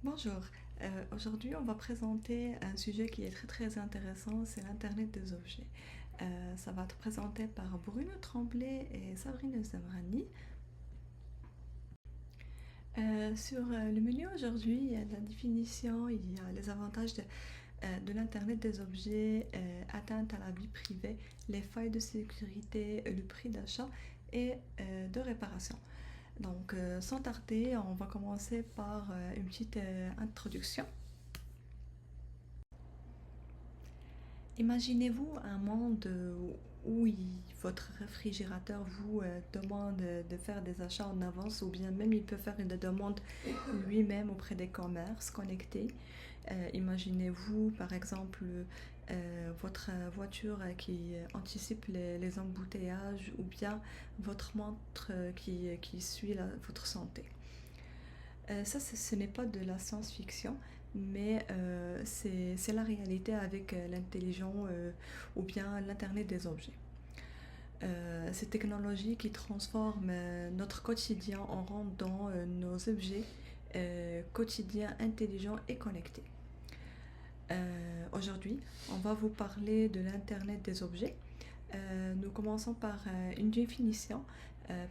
Bonjour. Aujourd'hui, on va présenter un sujet qui est très intéressant, c'est l'Internet des objets. Ça va être présenté par Bruno Tremblay et Sabrina Zamrani. Sur le menu aujourd'hui, il y a la définition, il y a les avantages de l'Internet des objets, atteinte à la vie privée, les failles de sécurité, le prix d'achat et de réparation. Donc, sans tarder, on va commencer par une petite introduction. Imaginez-vous un monde où votre réfrigérateur vous demande de faire des achats en avance ou bien même il peut faire une demande lui-même auprès des commerces connectés. Imaginez-vous par exemple votre voiture qui anticipe les embouteillages ou bien votre montre qui suit votre santé. Ça, ce n'est pas de la science-fiction, mais c'est la réalité avec l'intelligence ou bien l'Internet des objets. Ces technologies qui transforment notre quotidien en rendant nos objets quotidiens intelligents et connectés. Aujourd'hui, on va vous parler de l'Internet des objets. Nous commençons par une définition.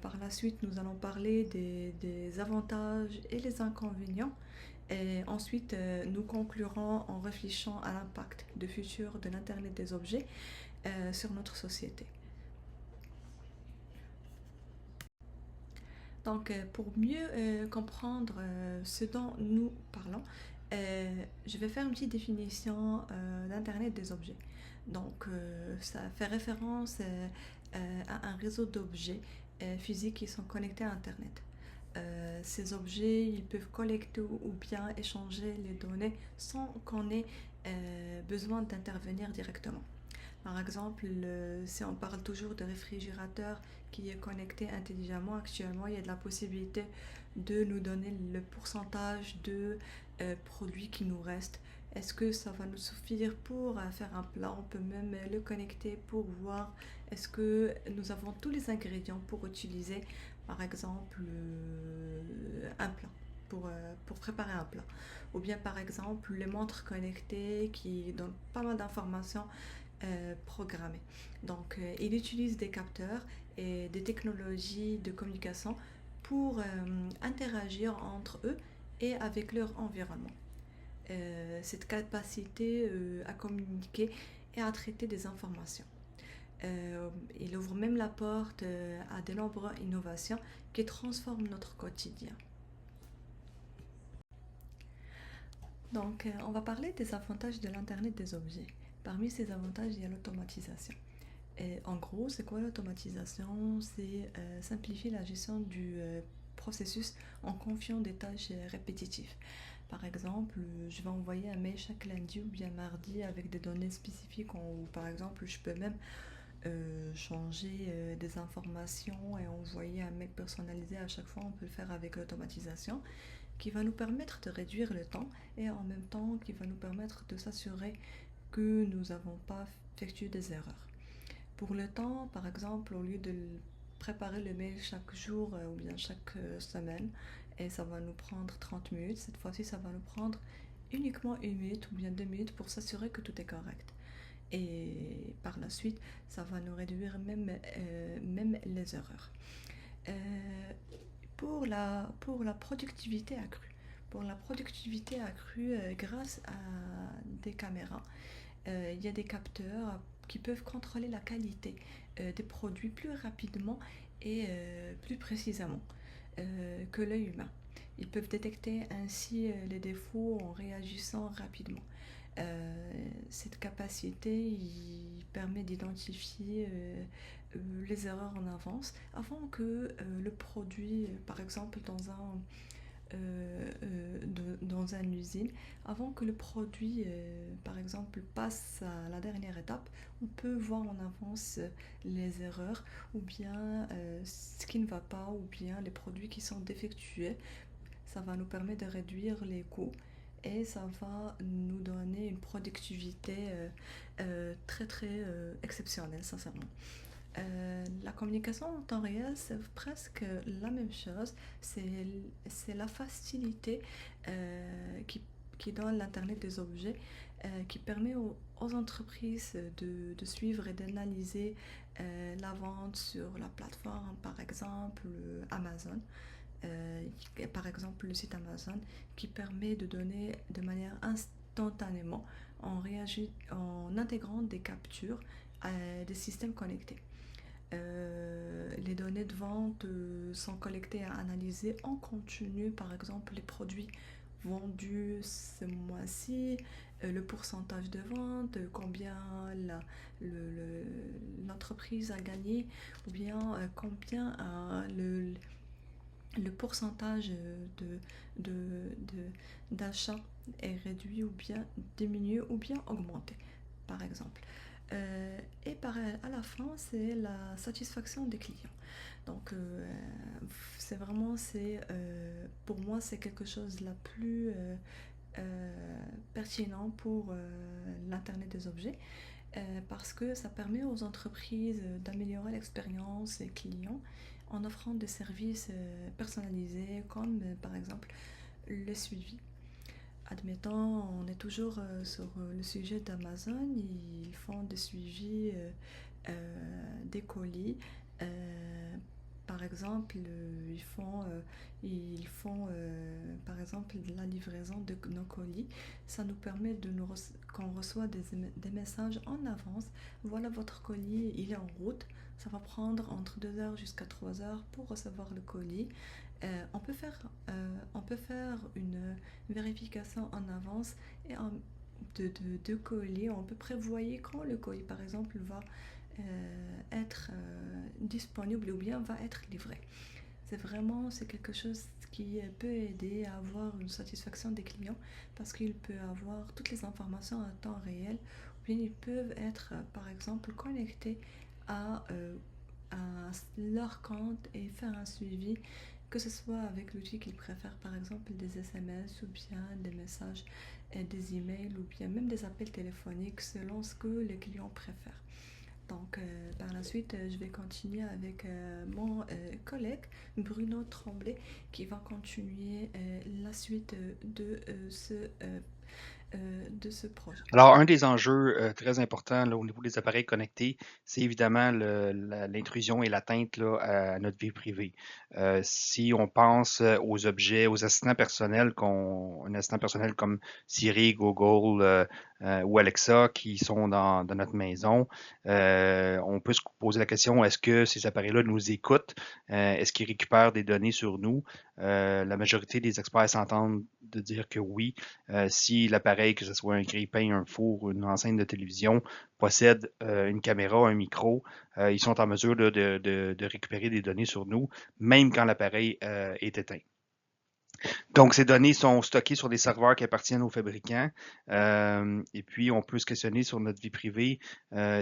Par la suite, nous allons parler des avantages et les inconvénients. Et ensuite, nous conclurons en réfléchissant à l'impact de futur de l'Internet des objets sur notre société. Donc, pour mieux comprendre ce dont nous parlons, je vais faire une petite définition d'Internet des objets. Donc, ça fait référence à un réseau d'objets physiques qui sont connectés à Internet. Ces objets, ils peuvent collecter ou bien échanger les données sans qu'on ait besoin d'intervenir directement. Par exemple, si on parle toujours de réfrigérateur qui est connecté intelligemment, actuellement, il y a de la possibilité de nous donner le pourcentage de produits qui nous restent. Est-ce que ça va nous suffire pour faire un plat? On peut même le connecter pour voir est-ce que nous avons tous les ingrédients pour utiliser, par exemple, un plat. Pour préparer un plat. Ou bien par exemple les montres connectées qui donnent pas mal d'informations programmés. Donc, il utilise des capteurs et des technologies de communication pour interagir entre eux et avec leur environnement. Cette capacité à communiquer et à traiter des informations. Il ouvre même la porte à de nombreuses innovations qui transforment notre quotidien. Donc, on va parler des avantages de l'Internet des objets. Parmi ces avantages, il y a l'automatisation. Et en gros, c'est quoi l'automatisation? C'est simplifier la gestion du processus en confiant des tâches répétitives. Par exemple, je vais envoyer un mail chaque lundi ou bien mardi avec des données spécifiques ou par exemple, je peux même changer des informations et envoyer un mail personnalisé à chaque fois. On peut le faire avec l'automatisation qui va nous permettre de réduire le temps et en même temps qui va nous permettre de s'assurer que nous n'avons pas effectué des erreurs. Pour le temps, par exemple, au lieu de préparer le mail chaque jour ou bien chaque semaine, et ça va nous prendre 30 minutes, cette fois-ci ça va nous prendre uniquement 1 minute ou bien 2 minutes pour s'assurer que tout est correct. Et par la suite, ça va nous réduire même les erreurs. Euh, pour la productivité accrue. Pour la productivité accrue grâce à des caméras, il y a des capteurs qui peuvent contrôler la qualité des produits plus rapidement et plus précisément que l'œil humain. Ils peuvent détecter ainsi les défauts en réagissant rapidement. Cette capacité permet d'identifier les erreurs en avance avant que le produit, par exemple dans une usine, avant que le produit, par exemple, passe à la dernière étape, on peut voir en avance les erreurs ou bien ce qui ne va pas ou bien les produits qui sont défectueux. Ça va nous permettre de réduire les coûts et ça va nous donner une productivité très exceptionnelle, sincèrement. La communication en temps réel, c'est presque la même chose. C'est la facilité qui donne l'Internet des objets, qui permet aux entreprises de suivre et d'analyser la vente sur la plateforme, par exemple Amazon. Par exemple le site Amazon qui permet de donner de manière instantanément en intégrant des captures à des systèmes connectés. Les données de vente sont collectées et analysées en continu, par exemple les produits vendus ce mois-ci, le pourcentage de vente, combien l'entreprise a gagné, ou bien combien le pourcentage de, d'achat est réduit ou bien diminué ou bien augmenté, par exemple. À la fin, c'est la satisfaction des clients. Donc, c'est vraiment, pour moi, c'est quelque chose de la plus pertinent pour l'Internet des objets parce que ça permet aux entreprises d'améliorer l'expérience des clients en offrant des services personnalisés comme par exemple le suivi. Admettons, on est toujours sur le sujet d'Amazon, ils font des suivis des colis. Euh, Par exemple, par exemple la livraison de nos colis. Ça nous permet qu'on reçoit des messages en avance. Voilà votre colis, il est en route. Ça va prendre entre 2 heures jusqu'à 3 heures pour recevoir le colis. On peut faire une vérification en avance et de colis. On peut prévoir quand le colis, par exemple, va être disponible ou bien va être livré. C'est quelque chose qui peut aider à avoir une satisfaction des clients parce qu'il peut avoir toutes les informations à temps réel ou bien ils peuvent être par exemple connectés à, euh, à leur compte et faire un suivi que ce soit avec l'outil qu'ils préfèrent, par exemple des SMS ou bien des messages, des emails ou bien même des appels téléphoniques selon ce que les clients préfèrent. Donc, par la suite, je vais continuer avec mon collègue Bruno Tremblay qui va continuer la suite de ce projet. Alors, un des enjeux très importants là, au niveau des appareils connectés, c'est évidemment l'intrusion et l'atteinte là, à notre vie privée. Si on pense aux objets, aux assistants personnels, un assistant personnel comme Siri, Google ou Alexa qui sont dans notre maison, on peut se poser la question, est-ce que ces appareils-là nous écoutent? Est-ce qu'ils récupèrent des données sur nous? La majorité des experts s'entendent de dire que oui. Si l'appareil, que ce soit un grille-pain, un four ou une enceinte de télévision, possède une caméra, un micro, ils sont en mesure de récupérer des données sur nous, même quand l'appareil est éteint. Donc, ces données sont stockées sur des serveurs qui appartiennent aux fabricants. Et puis, on peut se questionner sur notre vie privée,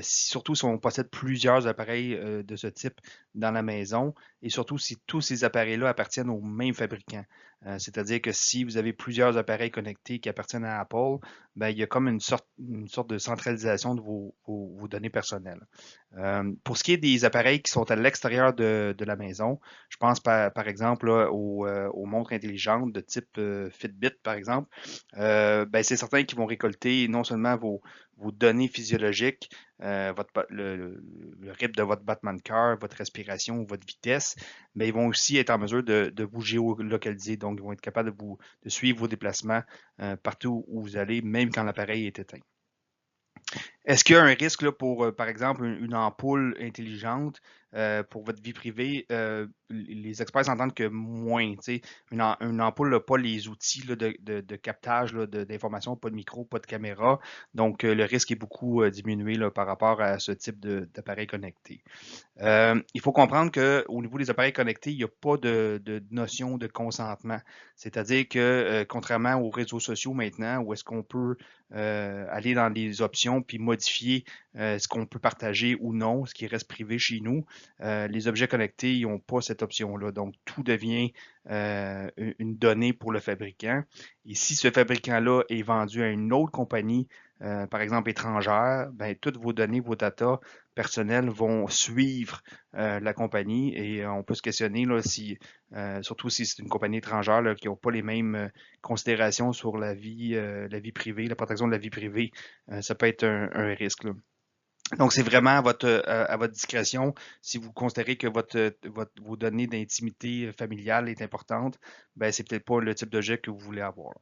surtout si on possède plusieurs appareils de ce type dans la maison, et surtout si tous ces appareils-là appartiennent au même fabricant. C'est-à-dire que si vous avez plusieurs appareils connectés qui appartiennent à Apple, ben, il y a comme une sorte de centralisation de vos données personnelles. Pour ce qui est des appareils qui sont à l'extérieur de la maison, je pense par exemple là, aux montres intelligentes de type Fitbit, par exemple. Ben, c'est certain qu'ils vont récolter non seulement vos données physiologiques, le rythme de votre battement de cœur, votre respiration, votre vitesse, mais ils vont aussi être en mesure de vous géolocaliser. Donc, ils vont être capables de suivre vos déplacements partout où vous allez, même quand l'appareil est éteint. Est-ce qu'il y a un risque là, pour, par exemple, une ampoule intelligente pour votre vie privée? Les experts s'entendent que moins. Une ampoule n'a pas les outils là, de captage d'informations, pas de micro, pas de caméra. Donc, le risque est beaucoup diminué là, par rapport à ce type d'appareil connecté. Il faut comprendre qu'au niveau des appareils connectés, il n'y a pas de notion de consentement. C'est-à-dire que, contrairement aux réseaux sociaux maintenant, où est-ce qu'on peut aller dans les options puis modifier ce qu'on peut partager ou non, ce qui reste privé chez nous, les objets connectés, ils n'ont pas cette option-là. Donc, tout devient une donnée pour le fabricant. Et si ce fabricant-là est vendu à une autre compagnie, par exemple étrangère, ben, toutes vos données, vos data personnels vont suivre la compagnie et on peut se questionner là, si, surtout si c'est une compagnie étrangère là, qui n'a pas les mêmes considérations sur la vie privée, la protection de la vie privée, ça peut être un risque, là. Donc, c'est vraiment à votre discrétion. Si vous considérez que vos données d'intimité familiale est importante, ben, c'est peut-être pas le type d'objet que vous voulez avoir.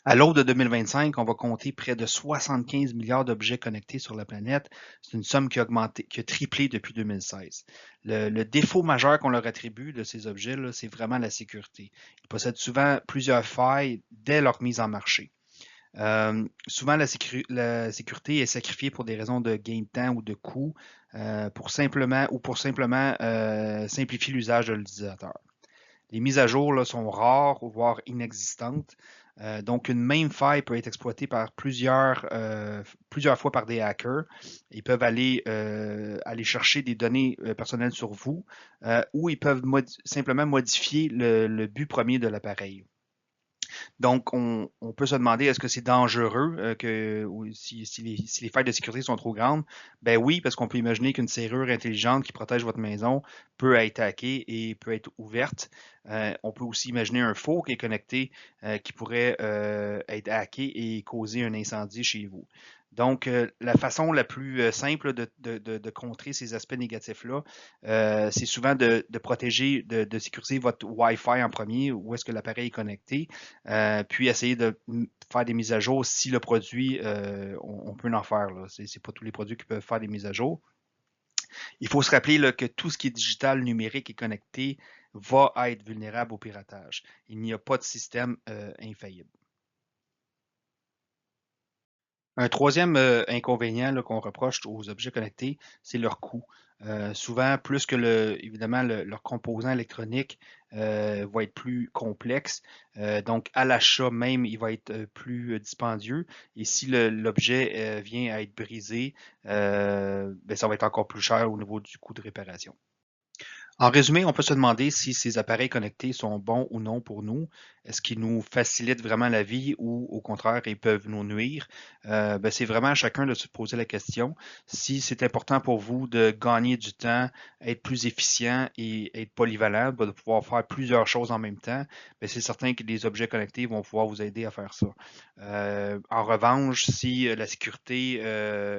À l'aube de 2025, on va compter près de 75 milliards d'objets connectés sur la planète. C'est une somme qui a augmenté, qui a triplé depuis 2016. Le défaut majeur qu'on leur attribue de ces objets, là, c'est vraiment la sécurité. Ils possèdent souvent plusieurs failles dès leur mise en marché. Souvent, la sécurité est sacrifiée pour des raisons de gain de temps ou de coût, pour simplement simplifier l'usage de l'utilisateur. Les mises à jour là, sont rares, voire inexistantes. Donc, une même faille peut être exploitée par plusieurs fois par des hackers. Ils peuvent aller chercher des données personnelles sur vous ou ils peuvent simplement modifier le but premier de l'appareil. Donc, on peut se demander, est-ce que c'est dangereux ou si les failles de sécurité sont trop grandes? Ben oui, parce qu'on peut imaginer qu'une serrure intelligente qui protège votre maison peut être hackée et peut être ouverte. On peut aussi imaginer un faux qui est connecté qui pourrait être hacké et causer un incendie chez vous. Donc, la façon la plus simple de contrer ces aspects négatifs-là, c'est souvent de protéger, de sécuriser votre Wi-Fi en premier, où est-ce que l'appareil est connecté, puis essayer de faire des mises à jour si le produit, on peut en faire. Ce n'est pas tous les produits qui peuvent faire des mises à jour. Il faut se rappeler là, que tout ce qui est digital, numérique et connecté va être vulnérable au piratage. Il n'y a pas de système infaillible. Un troisième inconvénient là, qu'on reproche aux objets connectés, c'est leur coût. Souvent, plus que évidemment leur composant électronique va être plus complexe. Donc, à l'achat même, il va être plus dispendieux. Et si l'objet vient à être brisé, ben, ça va être encore plus cher au niveau du coût de réparation. En résumé, on peut se demander si ces appareils connectés sont bons ou non pour nous. Est-ce qu'ils nous facilitent vraiment la vie ou au contraire, ils peuvent nous nuire? Ben, c'est vraiment à chacun de se poser la question. Si c'est important pour vous de gagner du temps, être plus efficient et être polyvalent, ben, de pouvoir faire plusieurs choses en même temps, ben, c'est certain que les objets connectés vont pouvoir vous aider à faire ça. En revanche, si la sécurité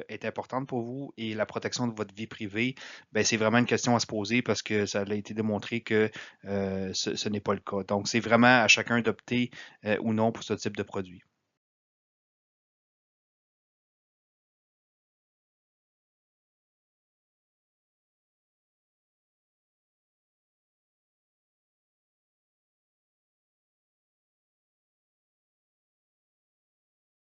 est importante pour vous et la protection de votre vie privée, ben, c'est vraiment une question à se poser parce que ça a été démontré que ce n'est pas le cas. Donc, c'est vraiment à chacun d'opter ou non pour ce type de produit.